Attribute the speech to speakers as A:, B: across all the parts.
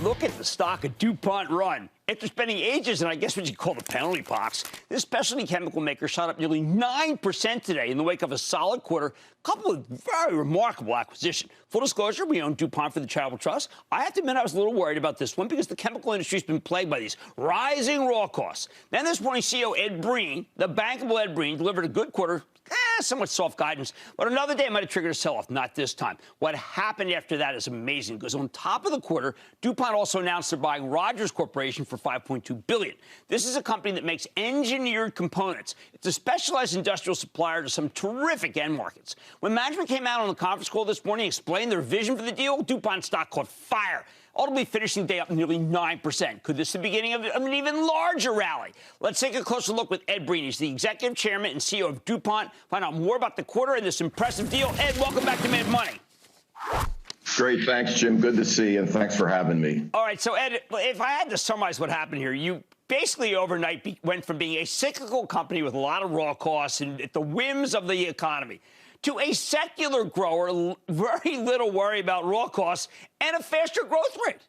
A: look at the stock of DuPont run. After spending ages in, I guess, what you call the penalty box, this specialty chemical maker shot up nearly 9% today in the wake of a solid quarter, coupled with very remarkable acquisition. Full disclosure, we own DuPont for the Charitable Trust. I have to admit I was a little worried about this one because the chemical industry has been plagued by these rising raw costs. Then this morning, CEO Ed Breen, the bankable Ed Breen, delivered a good quarter, somewhat soft guidance, but another day might have triggered a sell-off, not this time. What happened after that is amazing, because on top of the quarter, DuPont also announced they're buying Rogers Corporation for $5.2 billion. This is a company that makes engineered components. It's a specialized industrial supplier to some terrific end markets. When management came out on the conference call this morning, explained their vision for the deal, DuPont stock caught fire, ultimately finishing the day up nearly 9%. Could this be the beginning of an even larger rally? Let's take a closer look with Ed Breen. He's the executive chairman and CEO of DuPont. Find out more about the quarter and this impressive deal. Ed, welcome back to Mad Money.
B: Great. Thanks, Jim. Good to see you, and thanks for having me.
A: All right. So, Ed, if I had to summarize what happened here, you basically overnight went from being a cyclical company with a lot of raw costs and at the whims of the economy to a secular grower, very little worry about raw costs, and a faster growth rate.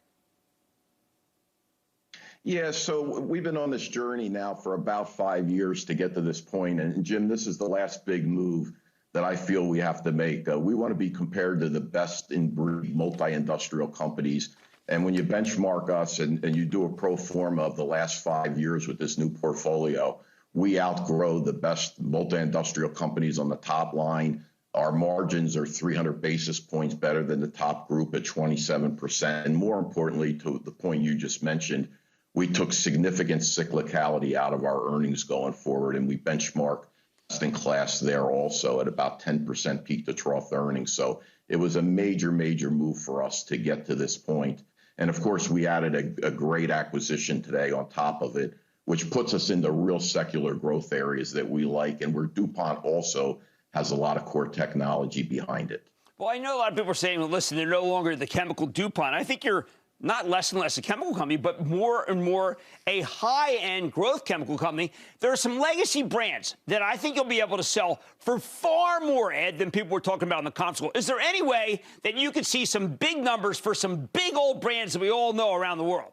B: Yeah, so we've been on this journey now for about 5 years to get to this point. And Jim, this is the last big move that I feel we have to make. We want to be compared to the best in breed multi-industrial companies. And when you benchmark us and you do a pro forma of the last 5 years with this new portfolio, we outgrow the best multi-industrial companies on the top line. Our margins are 300 basis points better than the top group at 27%. And more importantly, to the point you just mentioned, we took significant cyclicality out of our earnings going forward, and we benchmark best in class there also at about 10% peak to trough earnings. So it was a major, major move for us to get to this point. And of course, we added a great acquisition today on top of it, which puts us into real secular growth areas that we like, and where DuPont also has a lot of core technology behind it.
A: Well, I know a lot of people are saying, well, listen, they're no longer the chemical DuPont. I think you're not less and less a chemical company, but more and more a high-end growth chemical company. There are some legacy brands that I think you'll be able to sell for far more, Ed, than people were talking about in the conference call. Is there any way that you could see some big numbers for some big old brands that we all know around the world?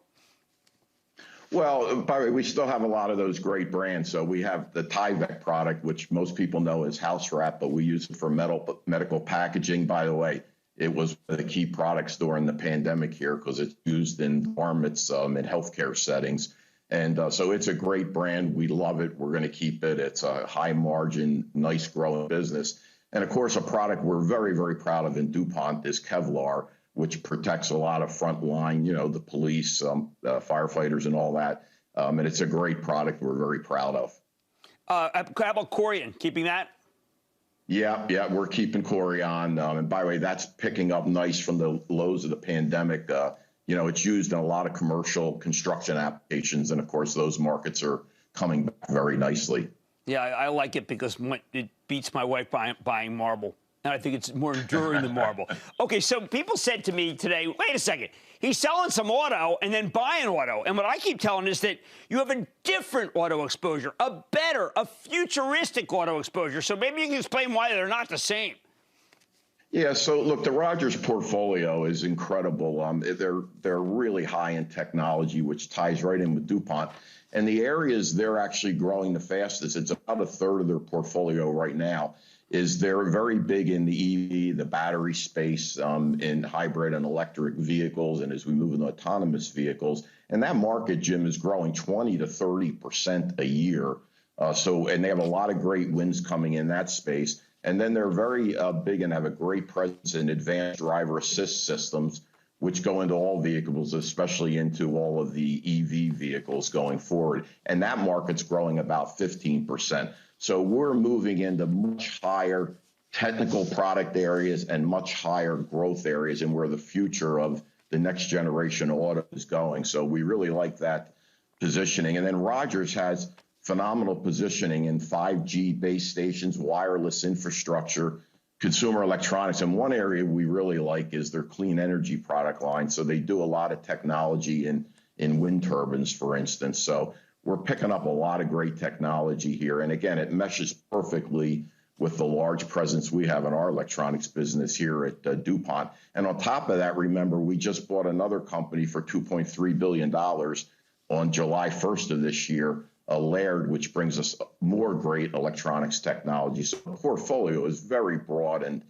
B: Well, by the way, we still have a lot of those great brands. So we have the Tyvek product, which most people know as house wrap, but we use it for medical packaging. By the way, it was one of the key products during the pandemic here because it's used in pharmacies in healthcare settings. And so it's a great brand. We love it. We're going to keep it. It's a high margin, nice growing business. And of course, a product we're very, very proud of in DuPont is Kevlar, which protects a lot of front line, the police, firefighters and all that. And it's a great product we're very proud of.
A: How about Corian, keeping that?
B: Yeah, we're keeping Corian. And by the way, that's picking up nice from the lows of the pandemic. It's used in a lot of commercial construction applications. And of course, those markets are coming back very nicely. Yeah,
A: I like it because it beats my wife buying marble. And I think it's more enduring than marble. Okay, so people said to me today, wait a second, he's selling some auto and then buying auto. And what I keep telling is that you have a different auto exposure, a better, a futuristic auto exposure. So maybe you can explain why they're not the same.
B: Yeah, so look, the Rogers portfolio is incredible. They're really high in technology, which ties right in with DuPont. And the areas they're actually growing the fastest, it's about a third of their portfolio right now, is they're very big in the EV, the battery space, in hybrid and electric vehicles, and as we move into autonomous vehicles. And that market, Jim, is growing 20 to 30% a year. And they have a lot of great wins coming in that space. And then they're very big and have a great presence in advanced driver assist systems, which go into all vehicles, especially into all of the EV vehicles going forward. And that market's growing about 15%. So we're moving into much higher technical product areas and much higher growth areas, and where the future of the next generation auto is going. So we really like that positioning. And then Rogers has phenomenal positioning in 5G base stations, wireless infrastructure, consumer electronics. And one area we really like is their clean energy product line. So they do a lot of technology in wind turbines, for instance. So we're picking up a lot of great technology here. And again, it meshes perfectly with the large presence we have in our electronics business here at DuPont. And on top of that, remember, we just bought another company for $2.3 billion on July 1st of this year, Laird, which brings us more great electronics technology. So the portfolio is very broad and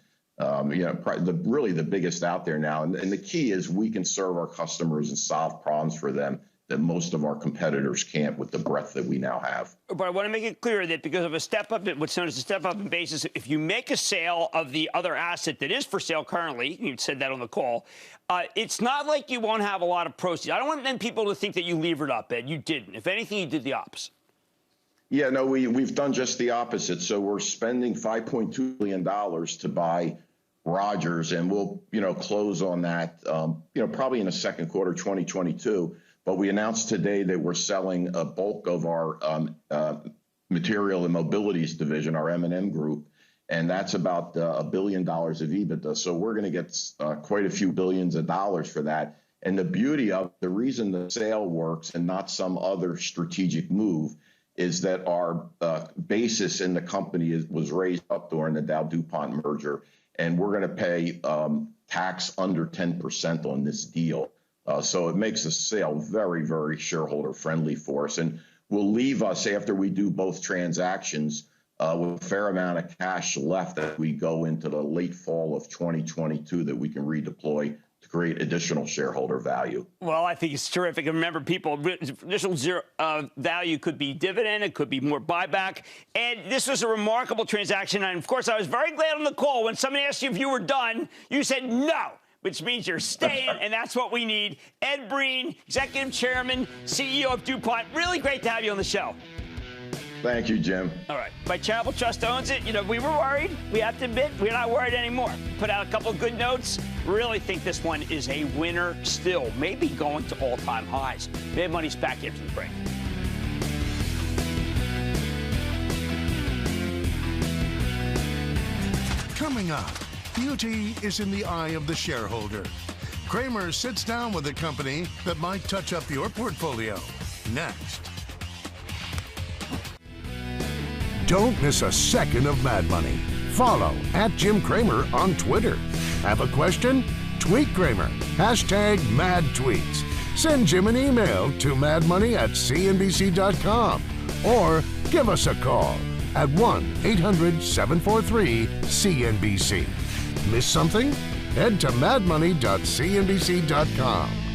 B: really the biggest out there now. And the key is we can serve our customers and solve problems for them that most of our competitors can't with the breadth that we now have.
A: But I want to make it clear that because of a step up, what's known as a step up in basis, if you make a sale of the other asset that is for sale currently, you said that on the call, it's not like you won't have a lot of proceeds. I don't want then people to think that you levered up, Ed. You didn't. If anything, you did the opposite.
B: Yeah, no, we've done just the opposite. So we're spending $5.2 billion to buy Rogers, and we'll, close on that, probably in the second quarter 2022. But we announced today that we're selling a bulk of our material and mobilities division, our M&M group, and that's about $1 billion of EBITDA. So we're going to get quite a few billions of dollars for that. And the beauty of the reason the sale works and not some other strategic move is that our basis in the company was raised up during the Dow-DuPont merger, and we're going to pay tax under 10% on this deal. So it makes the sale very, very shareholder friendly for us, and will leave us, after we do both transactions, with a fair amount of cash left as we go into the late fall of 2022 that we can redeploy to create additional shareholder value.
A: Well, I think it's terrific. And remember, people, additional value could be dividend, it could be more buyback. And this was a remarkable transaction. And of course, I was very glad on the call when somebody asked you if you were done, you said no, which means you're staying, and that's what we need. Ed Breen, Executive Chairman, CEO of DuPont. Really great to have you on the show.
B: Thank you, Jim.
A: All right. My charitable trust owns it. We were worried. We have to admit, we're not worried anymore. Put out a couple of good notes. Really think this one is a winner still, maybe going to all-time highs. Mad Money's back after the break.
C: Coming up, beauty is in the eye of the shareholder. Cramer sits down with a company that might touch up your portfolio. Next. Don't miss a second of Mad Money. Follow @Jim Cramer on Twitter. Have a question? Tweet Cramer. #MadTweets. Send Jim an email to madmoney@cnbc.com or give us a call at 1-800-743-CNBC. Miss something? Head to madmoney.cnbc.com.